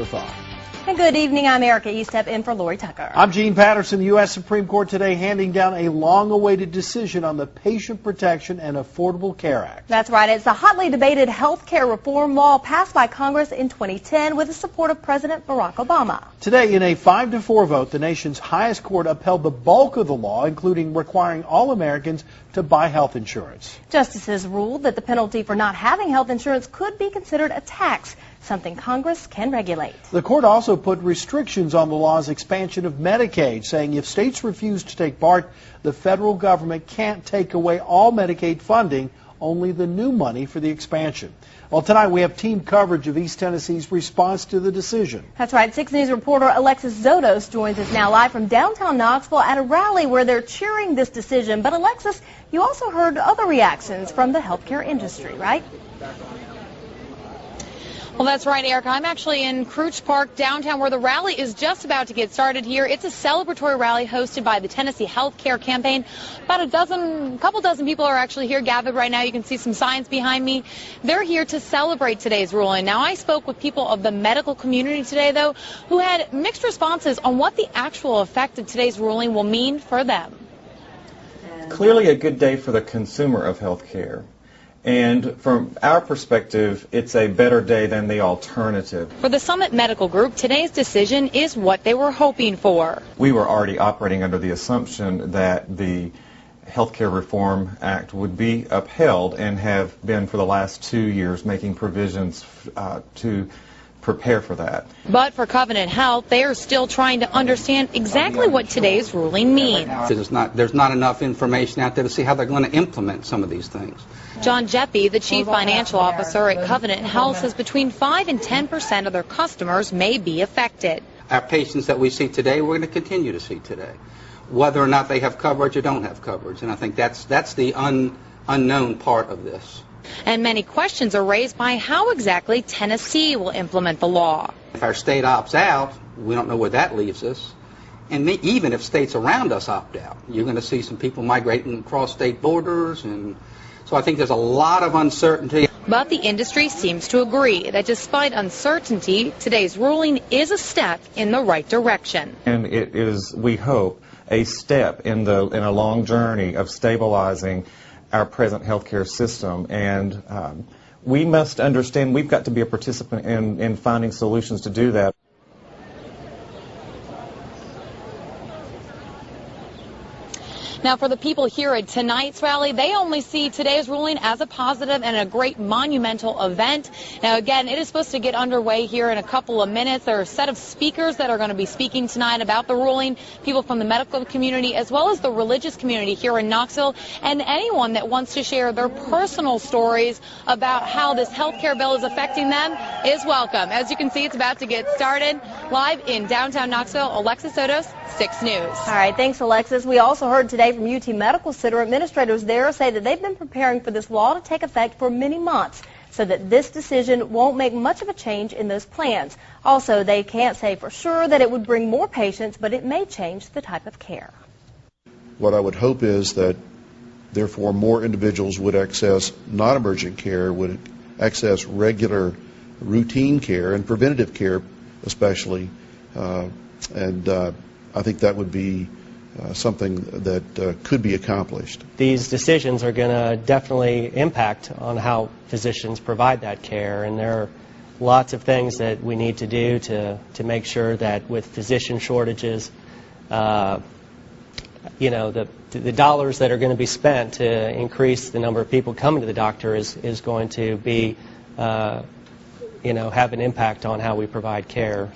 And good evening, I'm Erica Eastep in for Lori Tucker. I'm Gene Patterson. The U.S. Supreme Court today handing down a long-awaited decision on the Patient Protection and Affordable Care Act. That's right. It's a hotly debated health care reform law passed by Congress in 2010 with the support of President Barack Obama. Today, in a 5-4 vote, the nation's highest court upheld the bulk of the law, including requiring all Americans to buy health insurance. Justices ruled that the penalty for not having health insurance could be considered a tax, something Congress can regulate. The court also put restrictions on the law's expansion of Medicaid, saying if states refuse to take part, the federal government can't take away all Medicaid funding, only the new money for the expansion. Well, tonight we have team coverage of East Tennessee's response to the decision. That's right. 6 News reporter Alexis Zotos joins us now live from downtown Knoxville at a rally where they're cheering this decision. But Alexis, you also heard other reactions from the healthcare industry, right? Well, that's right, Erica. I'm actually in Crouch Park downtown where the rally is just about to get started here. It's a celebratory rally hosted by the Tennessee Healthcare Campaign. About a couple dozen people are actually here gathered right now. You can see some signs behind me. They're here to celebrate today's ruling. Now, I spoke with people of the medical community today, though, who had mixed responses on what the actual effect of today's ruling will mean for them. Clearly a good day for the consumer of health care. And from our perspective, it's a better day than the alternative. For the Summit Medical Group, today's decision is what they were hoping for. We were already operating under the assumption that the Healthcare Reform Act would be upheld and have been for the last 2 years making provisions to prepare for that. But for Covenant Health, they are still trying to understand exactly what today's ruling means. There's not enough information out there to see how they're going to implement some of these things. John Geppe, the chief financial officer at Covenant Health, says between 5 and 10% of their customers may be affected. Our patients that we see today, we're going to continue to see today, whether or not they have coverage or don't have coverage. And I think that's the unknown part of this. And many questions are raised by how exactly Tennessee will implement the law. If our state opts out, we don't know where that leaves us. And even if states around us opt out, you're going to see some people migrating across state borders. And so I think there's a lot of uncertainty. But the industry seems to agree that despite uncertainty, today's ruling is a step in the right direction. And it is, we hope, a step in a long journey of stabilizing our present healthcare system, and we must understand we've got to be a participant in finding solutions to do that. Now, for the people here at tonight's rally, they only see today's ruling as a positive and a great monumental event. Now, again, it is supposed to get underway here in a couple of minutes. There are a set of speakers that are going to be speaking tonight about the ruling, people from the medical community as well as the religious community here in Knoxville, and anyone that wants to share their personal stories about how this health care bill is affecting them is welcome. As you can see, it's about to get started. Live in downtown Knoxville, Alexis Zotos, 6 News. All right, thanks, Alexis. We also heard today from UT Medical Center administrators there say that they've been preparing for this law to take effect for many months, so that this decision won't make much of a change in those plans. Also, they can't say for sure that it would bring more patients, but it may change the type of care. What I would hope is that, therefore, more individuals would access non-emergent care, would access regular routine care and preventative care especially, and I think that would be something that could be accomplished. These decisions are going to definitely impact on how physicians provide that care, and there are lots of things that we need to do to make sure that with physician shortages, you know, the dollars that are going to be spent to increase the number of people coming to the doctor is going to be, you know, have an impact on how we provide care.